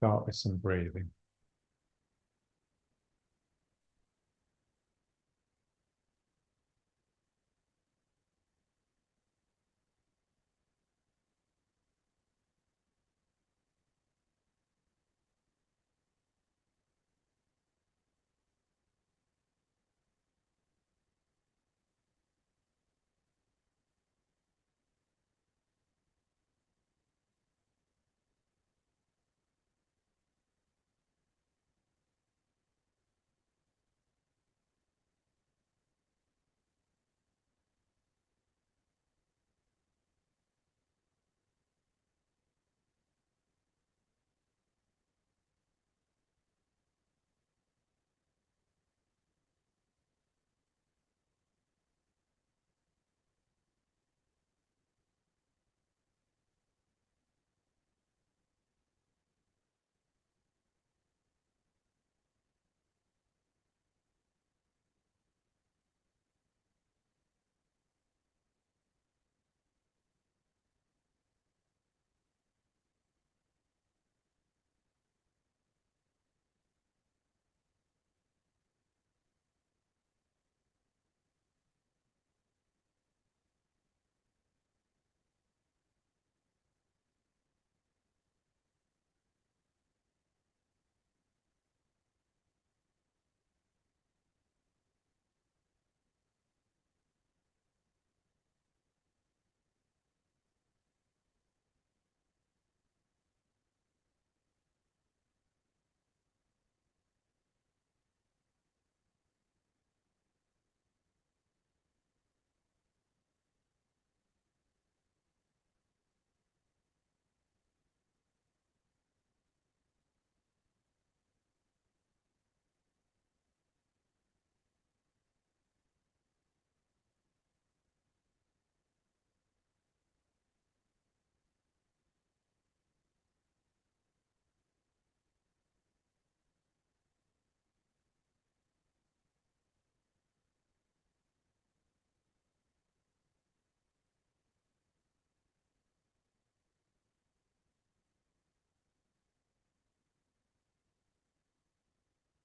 Start with some breathing.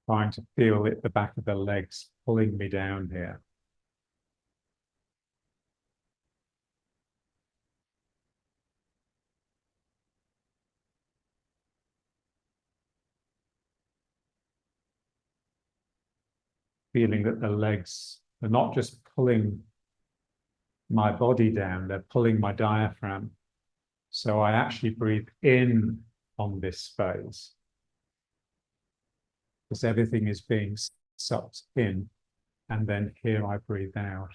Trying to feel it, the back of the legs pulling me down here. Feeling that the legs are not just pulling my body down, they're pulling my diaphragm. So I actually breathe in on this space because everything is being sucked in, and then here I breathe out.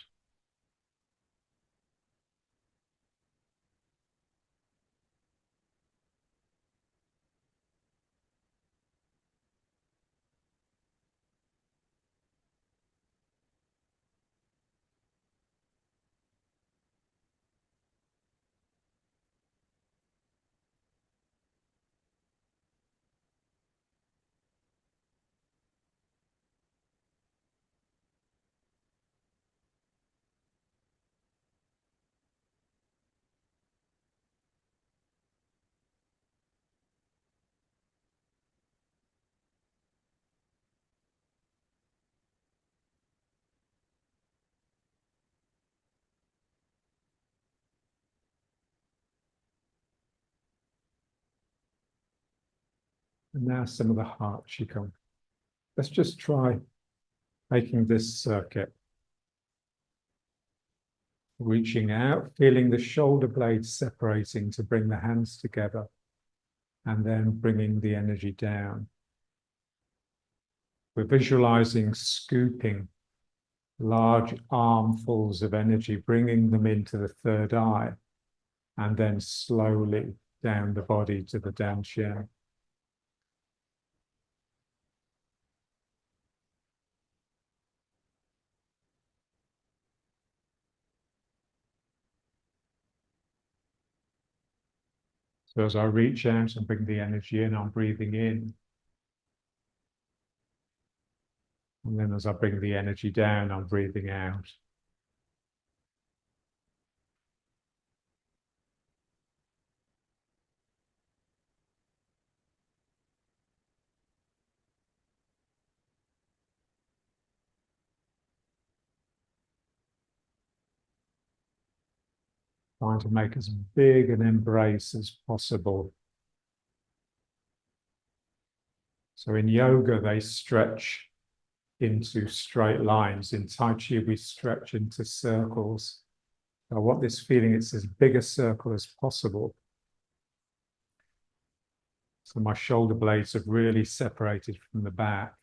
And now some of the heart qigong. Let's just try making this circuit. Reaching out, feeling the shoulder blades separating to bring the hands together, and then bringing the energy down. We're visualizing scooping large armfuls of energy, bringing them into the third eye, and then slowly down the body to the dantian. So as I reach out and bring the energy in, I'm breathing in. And then as I bring the energy down, I'm breathing out. trying to make as big an embrace as possible. So in yoga, they stretch into straight lines. In Tai Chi, we stretch into circles. I want this feeling it's as big a circle as possible. So my shoulder blades have really separated from the back.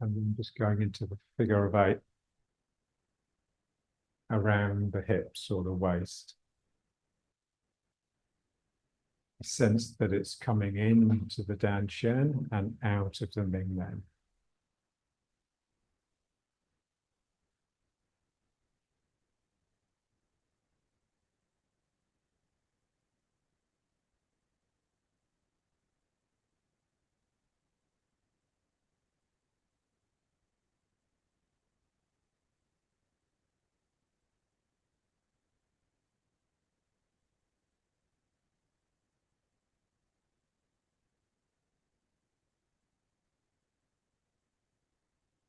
And then just going into the figure of 8 around the hips or the waist. A sense that it's coming into the Dan Shen and out of the Ming Men.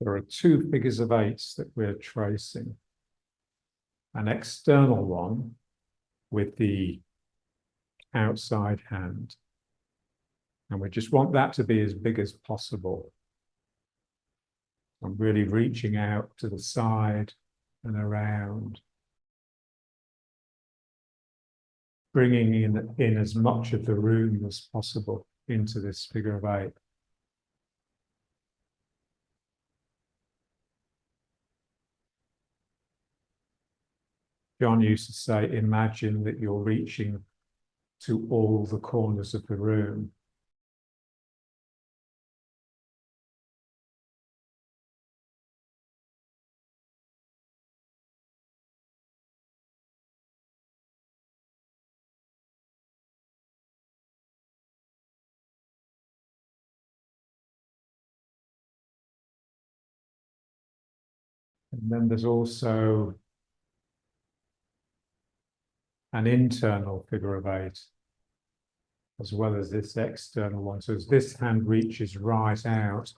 There are 2 figures of 8s that we're tracing. An external one with the outside hand. And we just want that to be as big as possible. I'm really reaching out to the side and around, bringing in as much of the room as possible into this figure of 8. John used to say, imagine that you're reaching to all the corners of the room. And then there's also an internal figure of 8, as well as this external one. So as this hand reaches right out,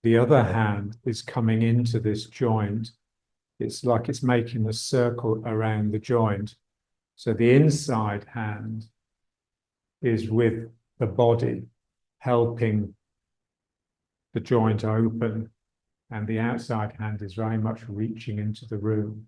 the other hand is coming into this joint. It's like it's making a circle around the joint. So the inside hand is with the body, helping the joint open, and the outside hand is very much reaching into the room.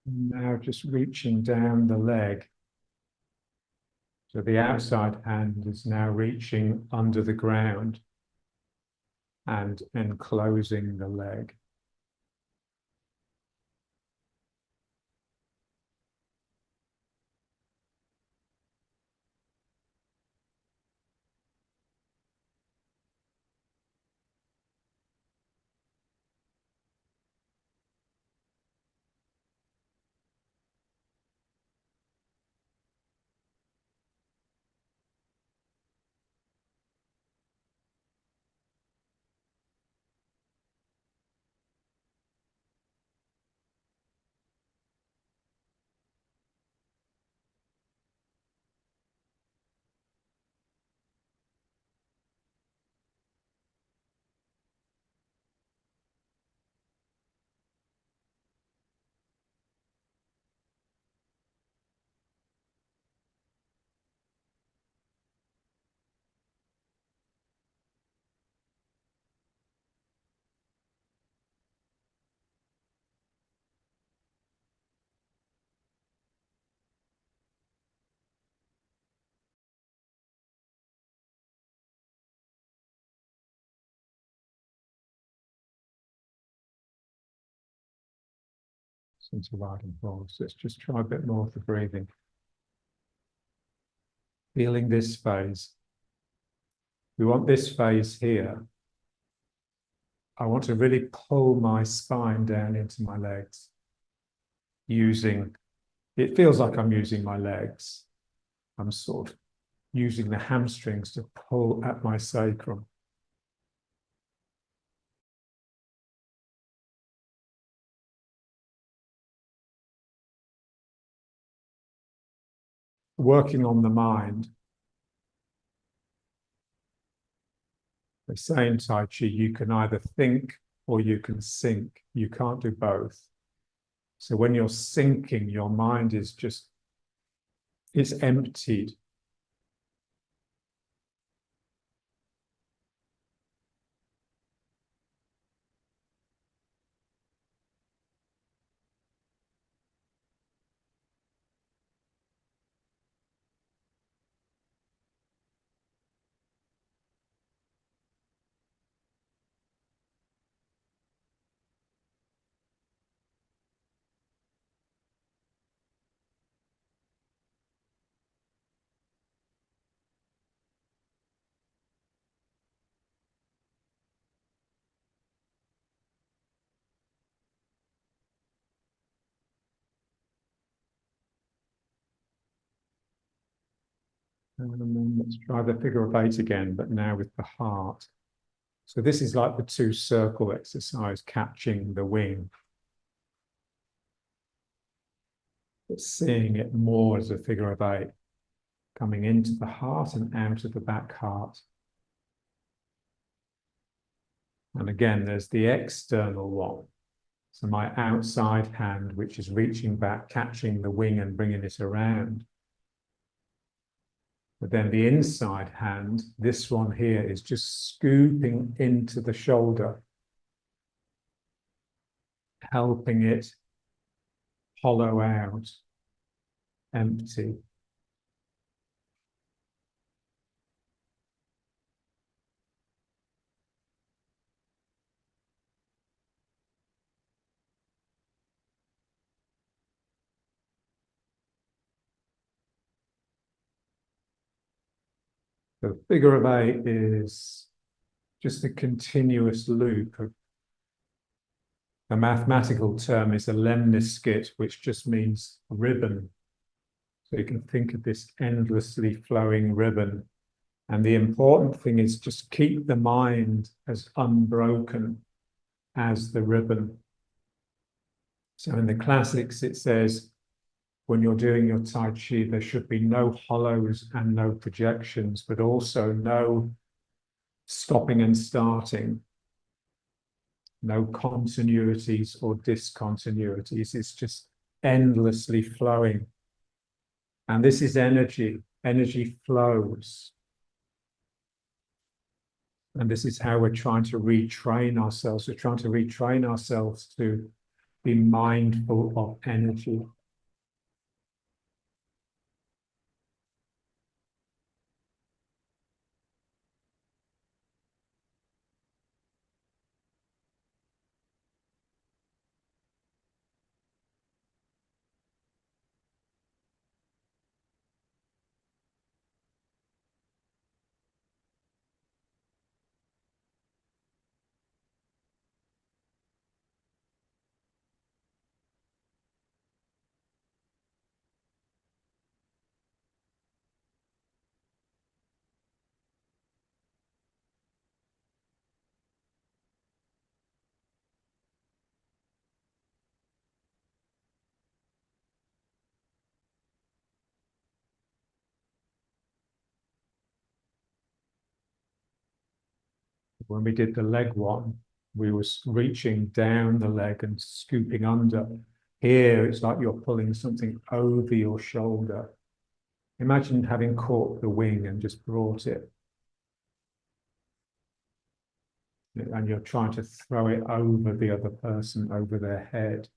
Now just reaching down the leg. So the outside hand is now reaching under the ground and enclosing the leg. Into right and forwards. Let's just try a bit more of the breathing. Feeling this phase. We want this phase here. I want to really pull my spine down into my legs. It feels like I'm using my legs. I'm sort of using the hamstrings to pull at my sacrum. Working on the mind. They say in Tai Chi, you can either think or you can sink. You can't do both. So when you're sinking, your mind is emptied. And then let's try the figure of eight again, but now with the heart. So this is like the two circle exercise, catching the wing. But seeing it more as a figure of eight, coming into the heart and out of the back heart. And again, there's the external one. So my outside hand, which is reaching back, catching the wing and bringing it around. But then the inside hand, this one here, is just scooping into the shoulder, helping it hollow out, empty. The figure of eight is just a continuous loop. The mathematical term is a lemniscate, which just means ribbon. So you can think of this endlessly flowing ribbon. And the important thing is just keep the mind as unbroken as the ribbon. So in the classics, it says, when you're doing your Tai Chi, there should be no hollows and no projections, but also no stopping and starting, no continuities or discontinuities. It's just endlessly flowing. And this is energy. Energy flows. And this is how we're trying to retrain ourselves. We're trying to retrain ourselves to be mindful of energy. When we did the leg one, we were reaching down the leg and scooping under. Here, it's like you're pulling something over your shoulder. Imagine having caught the wing and just brought it, and you're trying to throw it over the other person, over their head.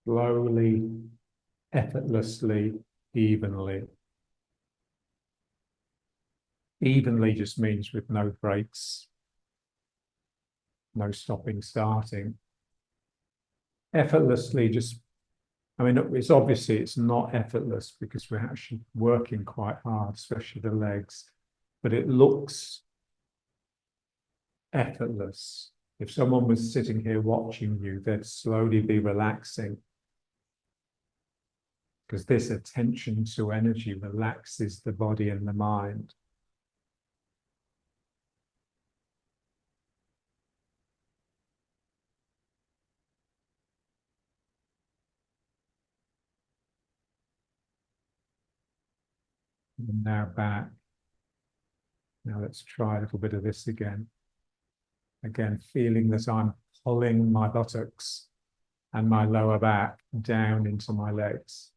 Slowly, effortlessly, evenly. Evenly just means with no breaks, no stopping, starting. Effortlessly just, I mean, it's obviously it's not effortless because we're actually working quite hard, especially the legs, but it looks effortless. If someone was sitting here watching you, they'd slowly be relaxing, because this attention to energy relaxes the body and the mind. And now back. Now let's try a little bit of this again. Again, feeling that I'm pulling my buttocks and my lower back down into my legs.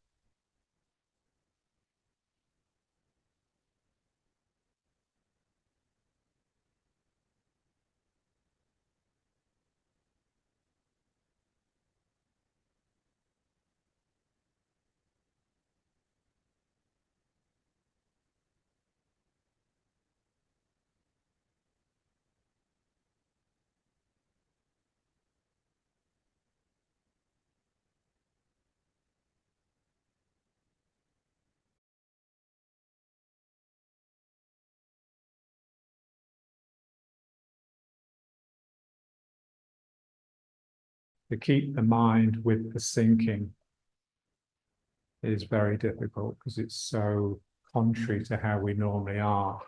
To keep the mind with the sinking is very difficult because it's so contrary to how we normally are.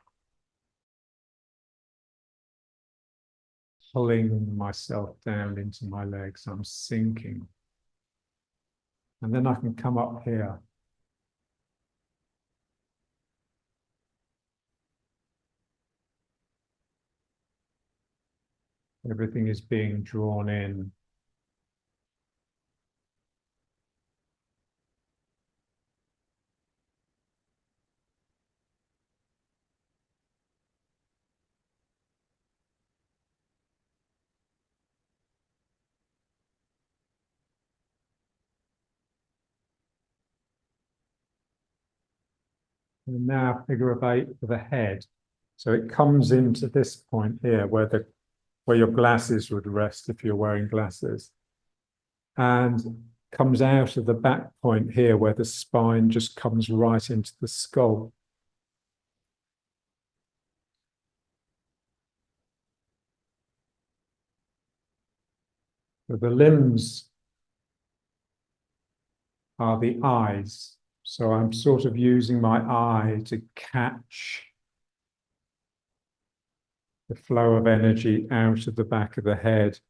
Pulling myself down into my legs, I'm sinking. And then I can come up here. Everything is being drawn in. And now figure of 8 for the head. So it comes into this point here where your glasses would rest if you're wearing glasses, and comes out of the back point here where the spine just comes right into the skull. So the limbs are the eyes. So I'm sort of using my eye to catch the flow of energy out of the back of the head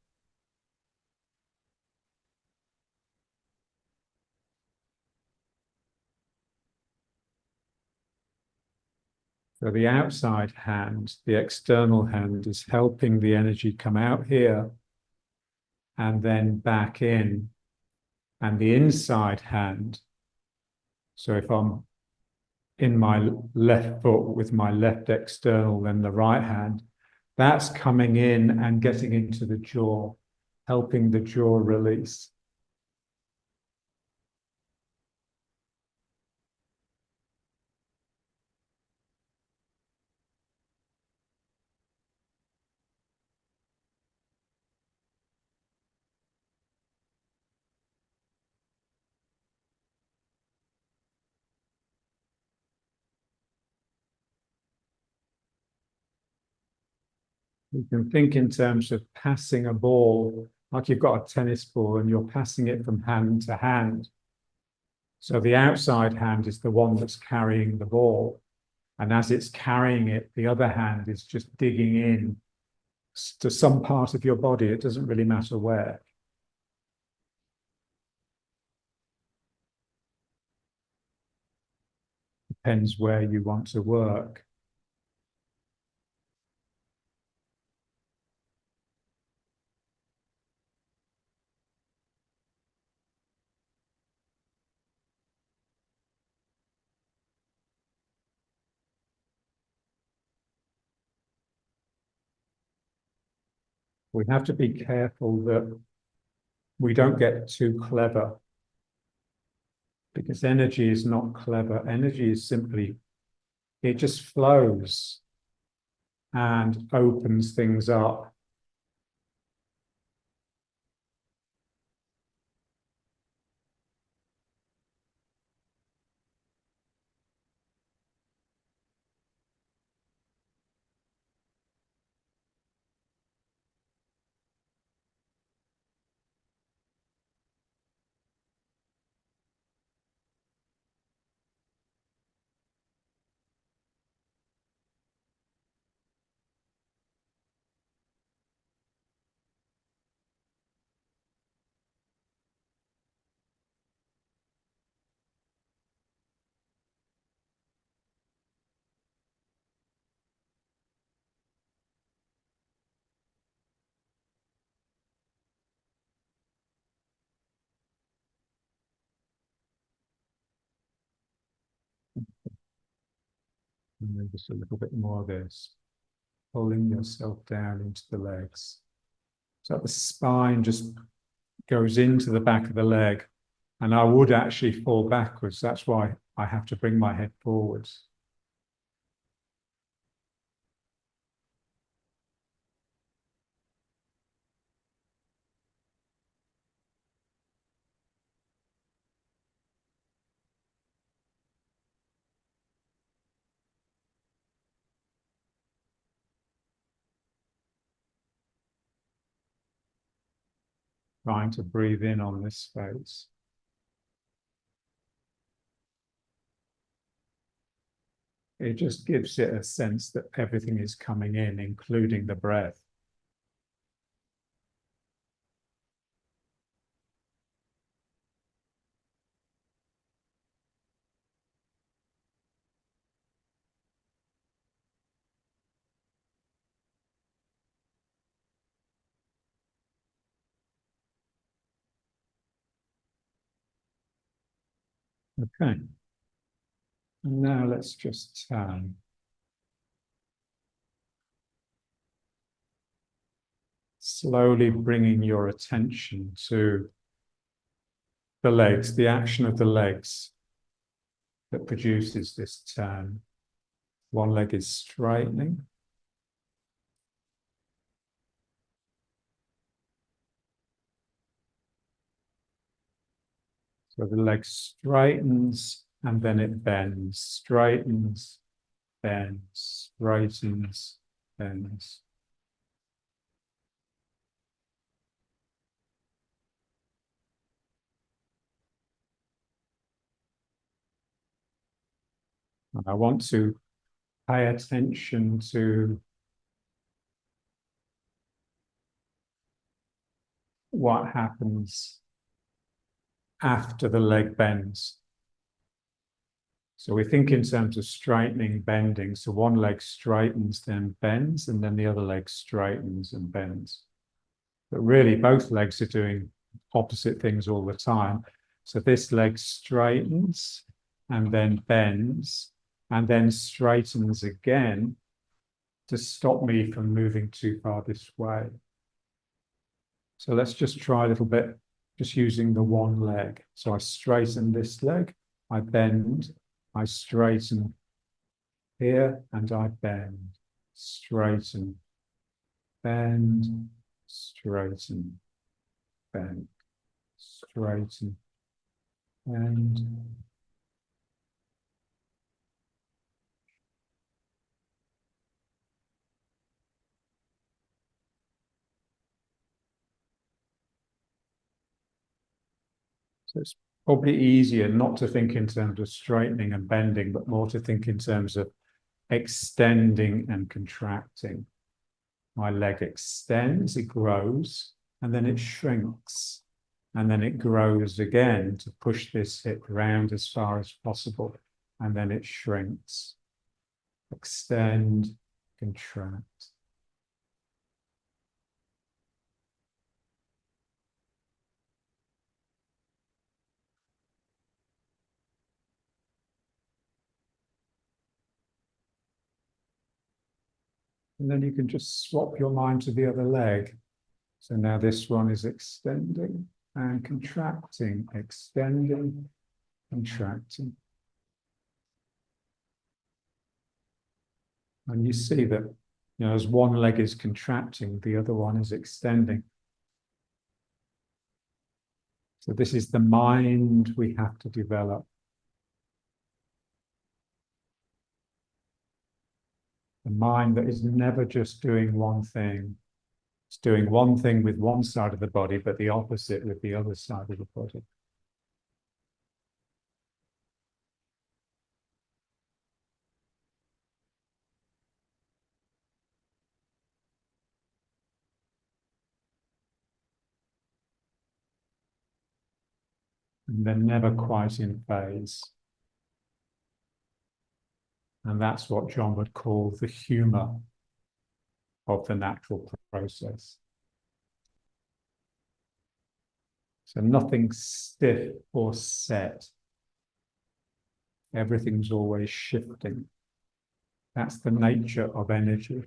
So the outside hand, the external hand, is helping the energy come out here and then back in. And the inside hand, so if I'm in my left foot with my left external, then the right hand, that's coming in and getting into the jaw, helping the jaw release. You can think in terms of passing a ball, like you've got a tennis ball and you're passing it from hand to hand. So the outside hand is the one that's carrying the ball. And as it's carrying it, the other hand is just digging in to some part of your body. It doesn't really matter where. Depends where you want to work. We have to be careful that we don't get too clever, because energy is not clever. Energy is simply, it just flows and opens things up. And then just a little bit more of this, pulling yourself down into the legs. So the spine just goes into the back of the leg. And I would actually fall backwards. That's why I have to bring my head forwards. Trying to breathe in on this space. It just gives it a sense that everything is coming in, including the breath. Okay. And now let's just slowly bringing your attention to the legs, the action of the legs that produces this turn. One leg is straightening. So the leg straightens and then it bends, straightens, bends, straightens, bends. And I want to pay attention to what happens after the leg bends. So we think in terms of straightening, bending. So one leg straightens, then bends, and then the other leg straightens and bends. But really, both legs are doing opposite things all the time. So this leg straightens and then bends and then straightens again to stop me from moving too far this way. So let's just try a little bit, just using the one leg. So I straighten this leg, I bend, I straighten here, and I bend, straighten, bend, straighten, bend, straighten, bend. So it's probably easier not to think in terms of straightening and bending, but more to think in terms of extending and contracting. My leg extends, it grows, and then it shrinks. And then it grows again to push this hip round as far as possible. And then it shrinks. Extend, contract. And then you can just swap your mind to the other leg. So now this one is extending and contracting, extending, contracting. And you see that, as one leg is contracting, the other one is extending. So this is the mind we have to develop. The mind that is never just doing one thing. It's doing one thing with one side of the body, but the opposite with the other side of the body. And they're never quite in phase. And that's what John would call the humor of the natural process. So nothing stiff or set. Everything's always shifting. That's the nature of energy.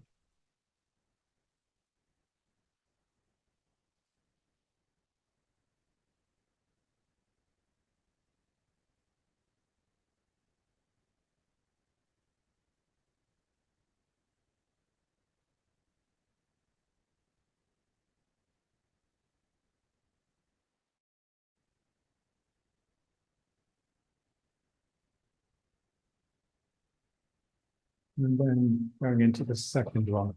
And then going into the second one.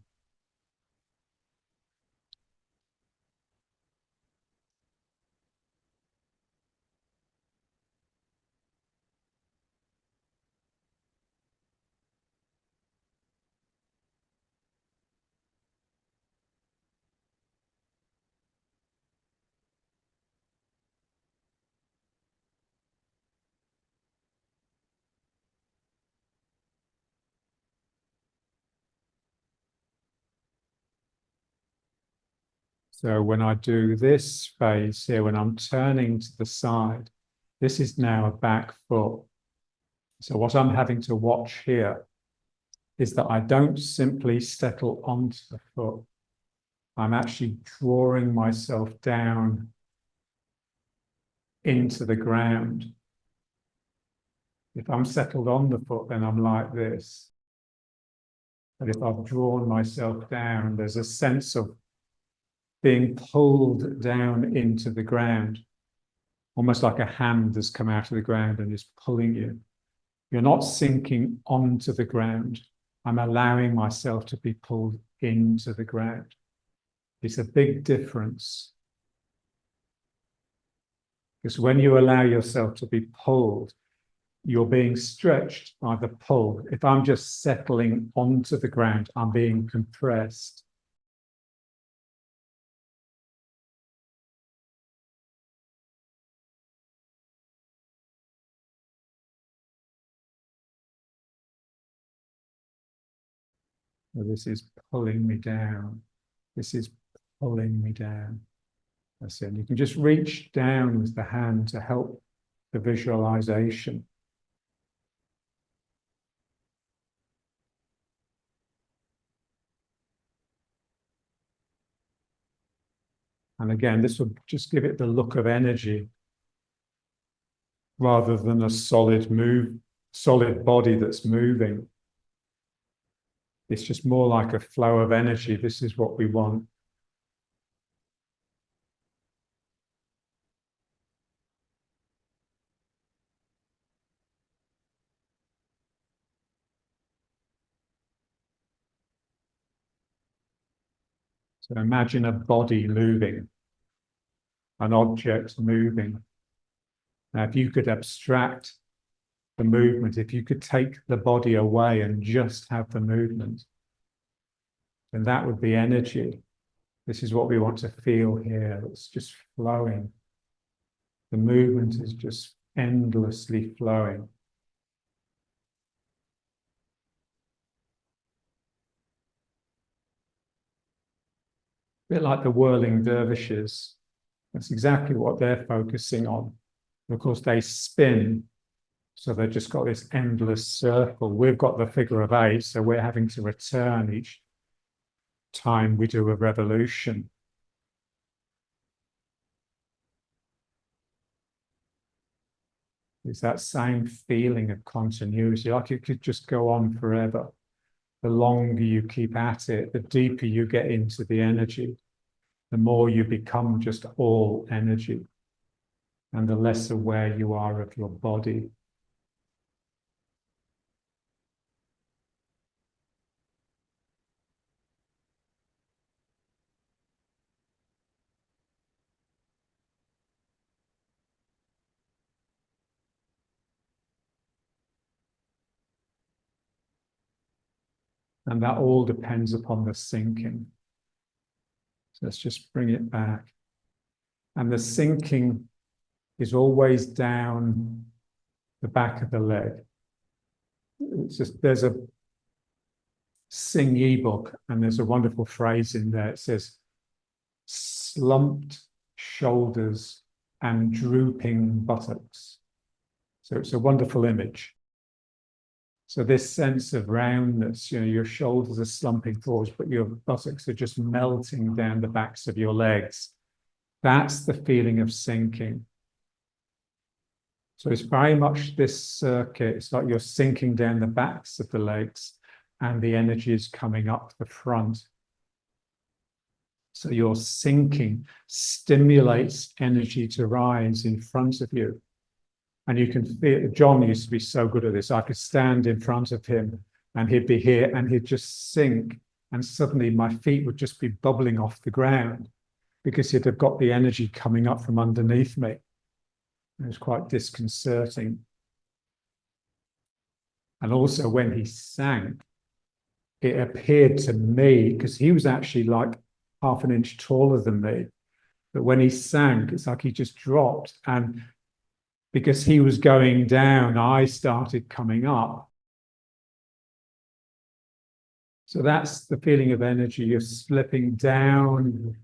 So when I do this phase here, when I'm turning to the side, this is now a back foot. So what I'm having to watch here is that I don't simply settle onto the foot. I'm actually drawing myself down into the ground. If I'm settled on the foot, then I'm like this. But if I've drawn myself down, there's a sense of being pulled down into the ground, almost like a hand has come out of the ground and is pulling you. You're not sinking onto the ground. I'm allowing myself to be pulled into the ground. It's a big difference. Because when you allow yourself to be pulled, you're being stretched by the pull. If I'm just settling onto the ground, I'm being compressed. So this is pulling me down. This is pulling me down. That's it. And you can just reach down with the hand to help the visualization. And again, this will just give it the look of energy rather than a solid body that's moving. It's just more like a flow of energy. This is what we want. So imagine a body moving, an object moving. Now, if you could abstract the movement, if you could take the body away and just have the movement, then that would be energy. This is what we want to feel here. It's just flowing. The movement is just endlessly flowing. A bit like the whirling dervishes. That's exactly what they're focusing on. Of course, they spin, so they've just got this endless circle. We've got the figure of 8, so we're having to return each time we do a revolution. It's that same feeling of continuity, like it could just go on forever. The longer you keep at it, the deeper you get into the energy, the more you become just all energy, and the less aware you are of your body. And that all depends upon the sinking. So let's just bring it back. And the sinking is always down the back of the leg. It's just, there's a Sing ebook, and there's a wonderful phrase in there. It says, slumped shoulders and drooping buttocks. So it's a wonderful image. So this sense of roundness, your shoulders are slumping forwards, but your buttocks are just melting down the backs of your legs. That's the feeling of sinking. So it's very much this circuit. It's like you're sinking down the backs of the legs and the energy is coming up the front. So your sinking stimulates energy to rise in front of you. And you can feel, John used to be so good at this. I could stand in front of him and he'd be here and he'd just sink. And suddenly my feet would just be bubbling off the ground because he'd have got the energy coming up from underneath me. It was quite disconcerting. And also when he sank, it appeared to me, because he was actually like half an inch taller than me, but when he sank, it's like he just dropped. And because he was going down, I started coming up. So that's the feeling of energy. You're slipping down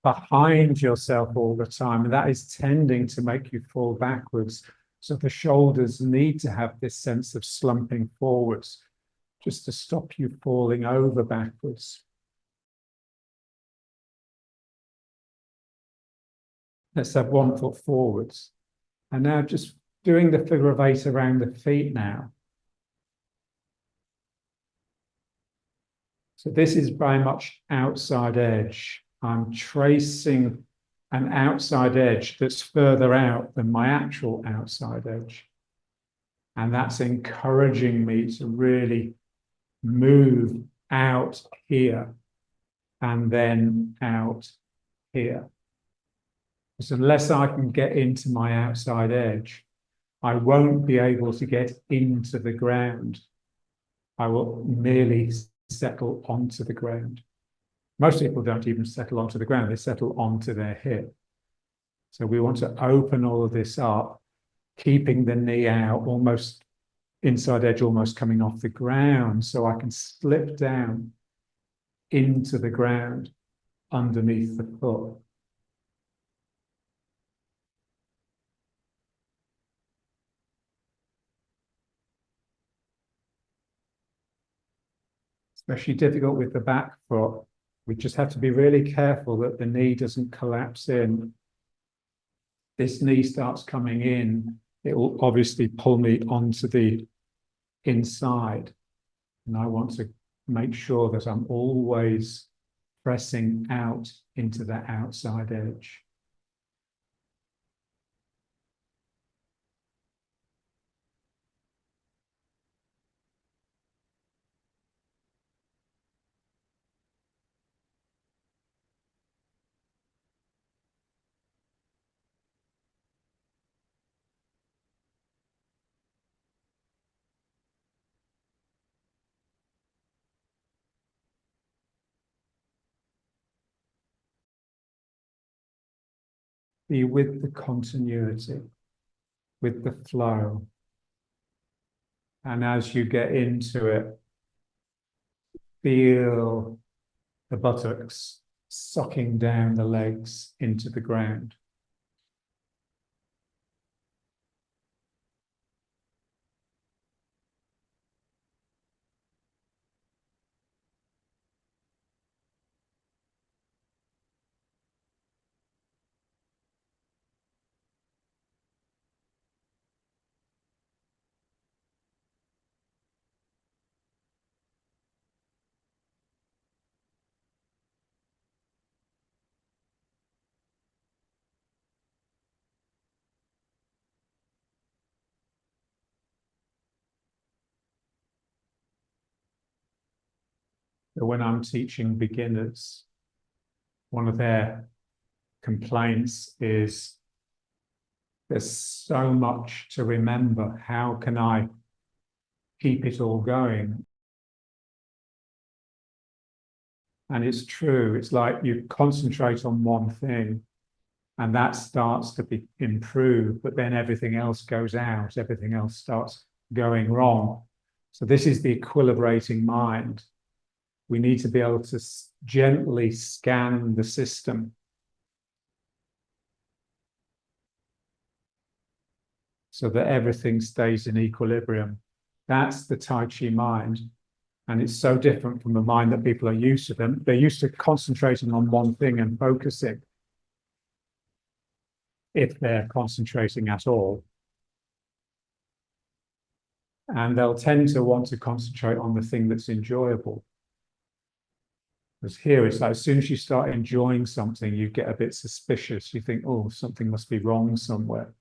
behind yourself all the time, and that is tending to make you fall backwards. So the shoulders need to have this sense of slumping forwards, just to stop you falling over backwards. Let's have 1 foot forwards. And now just doing the figure of 8 around the feet now. So this is very much outside edge. I'm tracing an outside edge that's further out than my actual outside edge. And that's encouraging me to really move out here and then out here. Because unless I can get into my outside edge, I won't be able to get into the ground. I will merely settle onto the ground. Most people don't even settle onto the ground, they settle onto their hip. So we want to open all of this up, keeping the knee out, almost inside edge almost coming off the ground, so I can slip down into the ground underneath the foot. Especially difficult with the back foot. We just have to be really careful that the knee doesn't collapse in. This knee starts coming in, it will obviously pull me onto the inside. And I want to make sure that I'm always pressing out into that outside edge. Be with the continuity, with the flow. And as you get into it, feel the buttocks sucking down the legs into the ground. But when I'm teaching beginners, one of their complaints is there's so much to remember. How can I keep it all going? And it's true. It's like you concentrate on one thing and that starts to be improved, but then everything else goes out, everything else starts going wrong. So this is the equilibrating mind. We need to be able to gently scan the system so that everything stays in equilibrium. That's the Tai Chi mind. And it's so different from the mind that people are used to. Them. They're used to concentrating on one thing and focusing, if they're concentrating at all. And they'll tend to want to concentrate on the thing that's enjoyable. Because here it's like, as soon as you start enjoying something, you get a bit suspicious. You think, oh, something must be wrong somewhere.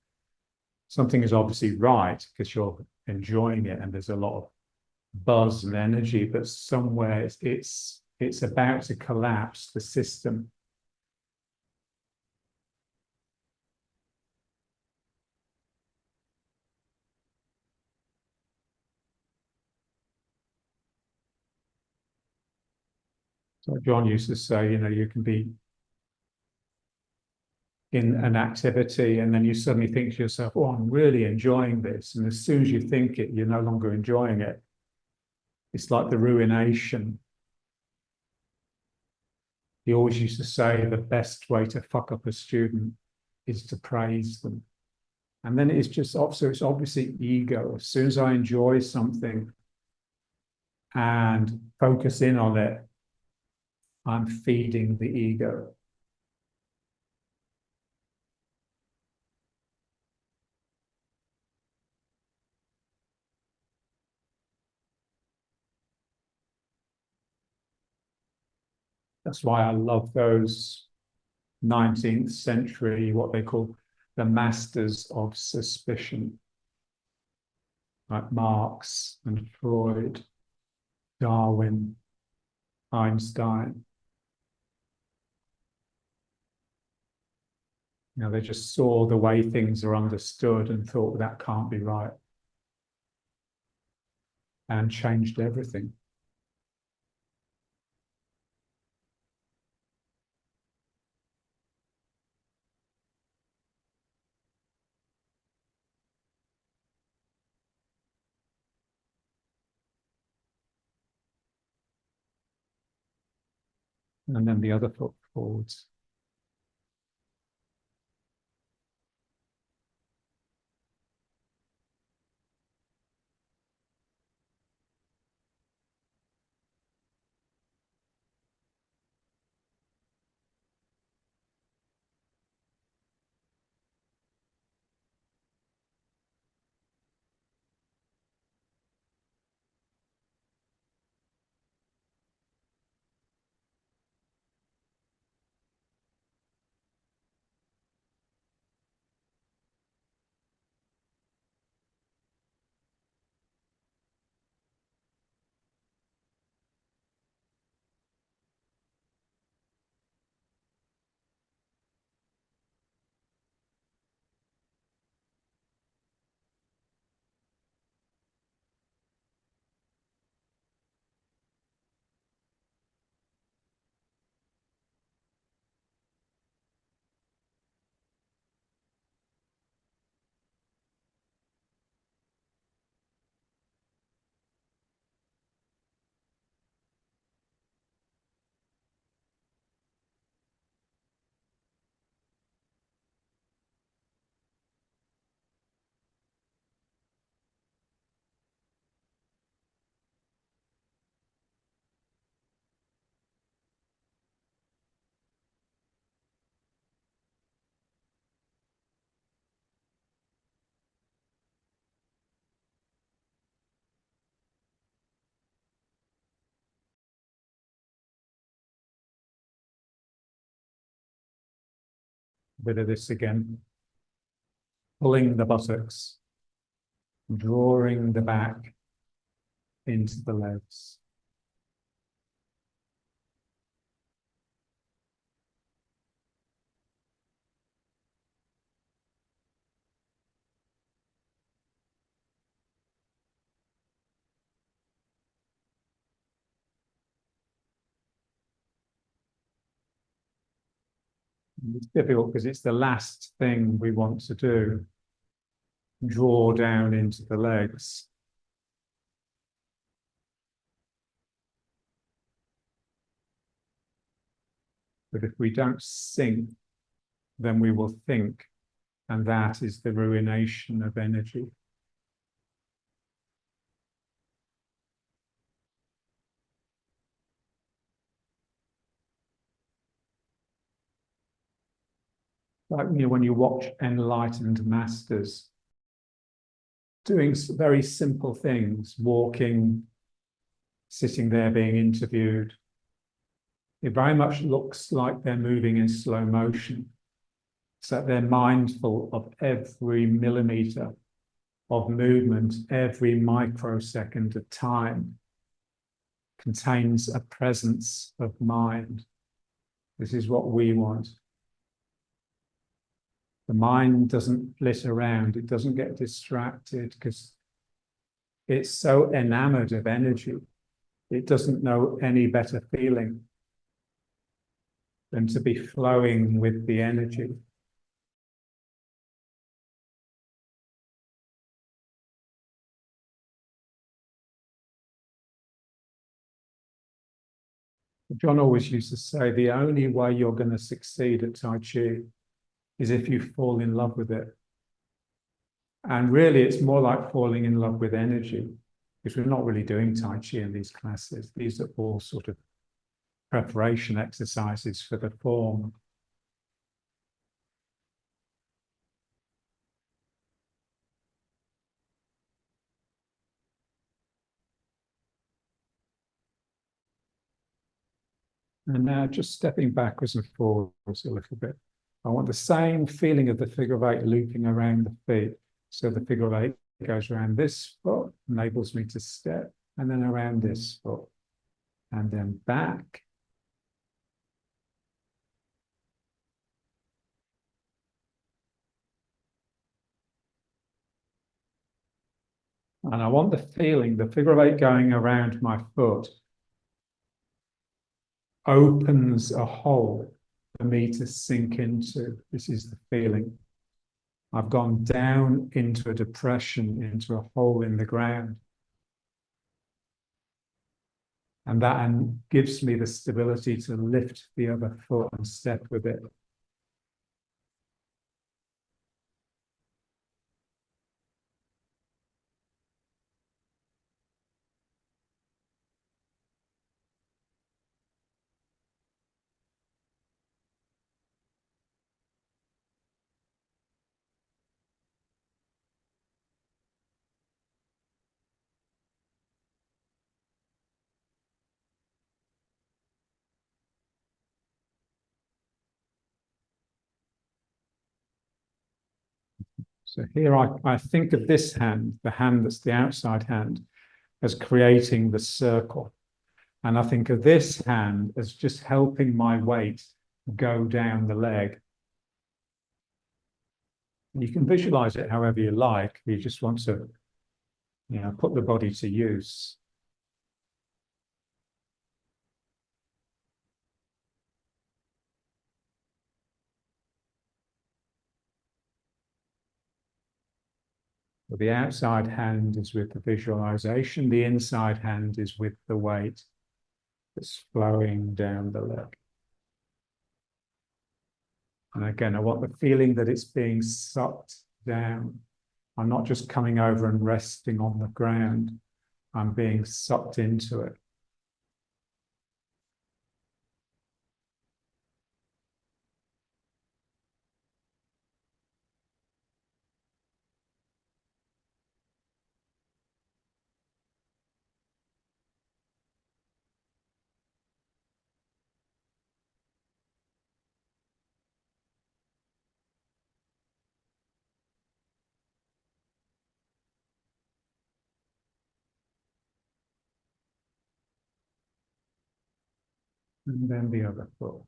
Something is obviously right because you're enjoying it and there's a lot of buzz and energy, but somewhere it's about to collapse the system. So John used to say, you can be in an activity and then you suddenly think to yourself, oh, I'm really enjoying this. And as soon as you think it, you're no longer enjoying it. It's like the ruination. He always used to say the best way to fuck up a student is to praise them. And then it's just, so it's obviously ego. As soon as I enjoy something and focus in on it, I'm feeding the ego. That's why I love those 19th century, what they call the masters of suspicion, like Marx and Freud, Darwin, Einstein. They just saw the way things are understood and thought that can't be right and changed everything. and then the other foot forwards. A bit of this again. Pulling the buttocks, drawing the back into the legs. It's difficult because it's the last thing we want to do. Draw down into the legs. But if we don't sink, then we will think, and that is the ruination of energy. Like, when you watch enlightened masters doing very simple things, walking, sitting there being interviewed, it very much looks like they're moving in slow motion. So they're mindful of every millimeter of movement, every microsecond of time contains a presence of mind. This is what we want. The mind doesn't flit around, it doesn't get distracted because it's so enamored of energy. It doesn't know any better feeling than to be flowing with the energy. John always used to say, the only way you're going to succeed at Tai Chi is if you fall in love with it. And really, it's more like falling in love with energy, because we're not really doing Tai Chi in these classes. These are all sort of preparation exercises for the form. And now just stepping backwards and forwards a little bit. I want the same feeling of the figure of eight looping around the feet. So the figure of eight goes around this foot, enables me to step, and then around this foot, and then back. And I want the feeling, the figure of eight going around my foot opens a hole for me to sink into. This is the feeling. I've gone down into a depression, into a hole in the ground. And that gives me the stability to lift the other foot and step with it. So here I think of this hand, the hand that's the outside hand, as creating the circle. And I think of this hand as just helping my weight go down the leg. You can visualize it however you like. You just want to, put the body to use. But the outside hand is with the visualization. The inside hand is with the weight that's flowing down the leg. And again, I want the feeling that it's being sucked down. I'm not just coming over and resting on the ground. I'm being sucked into it. And then the other foot.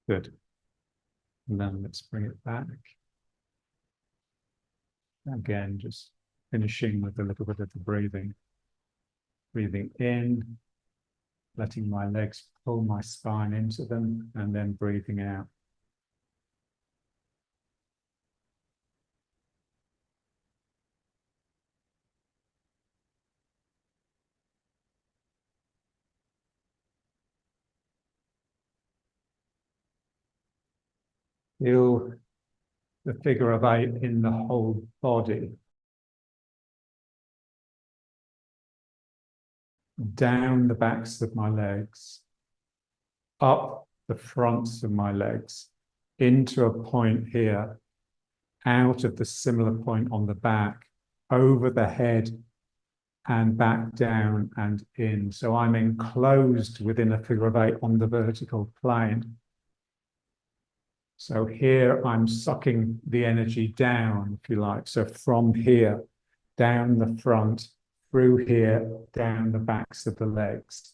Good. And then let's bring it back. Again, just finishing with a little bit of the breathing. Breathing in, letting my legs pull my spine into them, and then breathing out. Feel the figure of 8 in the whole body. Down the backs of my legs, up the fronts of my legs, into a point here, out of the similar point on the back, over the head, and back down and in. So I'm enclosed within a figure of 8 on the vertical plane. So here I'm sucking the energy down, if you like. So from here, down the front, through here, down the backs of the legs.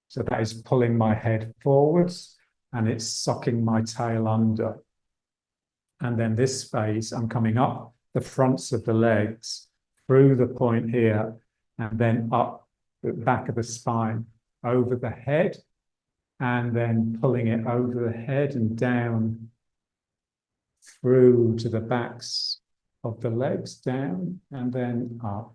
So that is pulling my head forwards and it's sucking my tail under. And then this phase, I'm coming up the fronts of the legs through the point here and then up the back of the spine, over the head, and then pulling it over the head and down through to the backs of the legs, down and then up.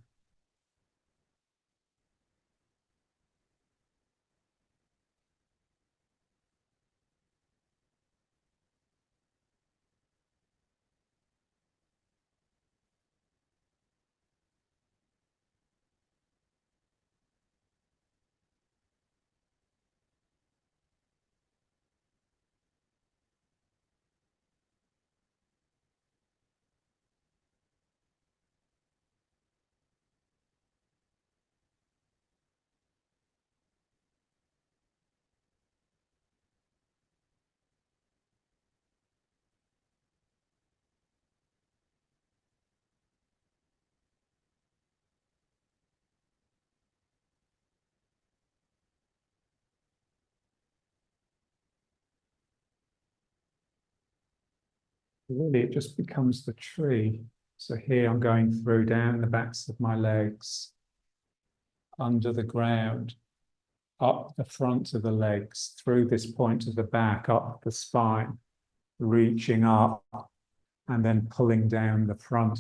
Really, it just becomes the tree. So here I'm going through down the backs of my legs, under the ground, up the front of the legs, through this point of the back, up the spine, reaching up, and then pulling down the front.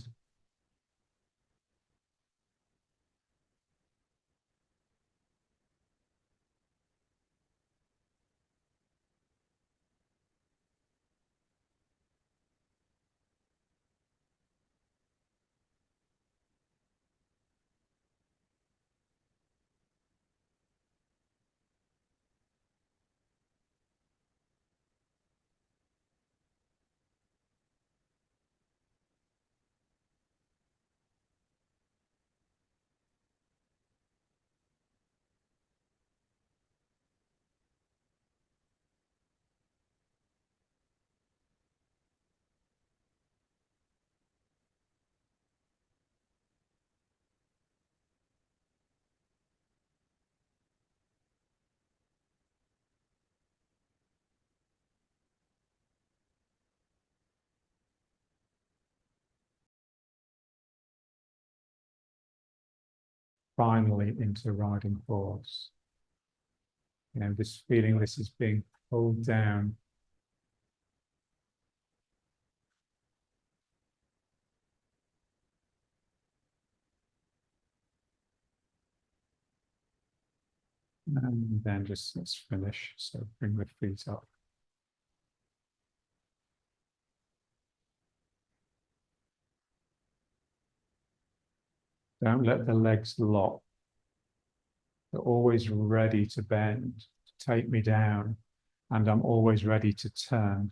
Finally into riding horse. You know, this feeling this is being pulled down. And then just let's finish. So bring the feet up. Don't let the legs lock. They're always ready to bend, to take me down, and I'm always ready to turn.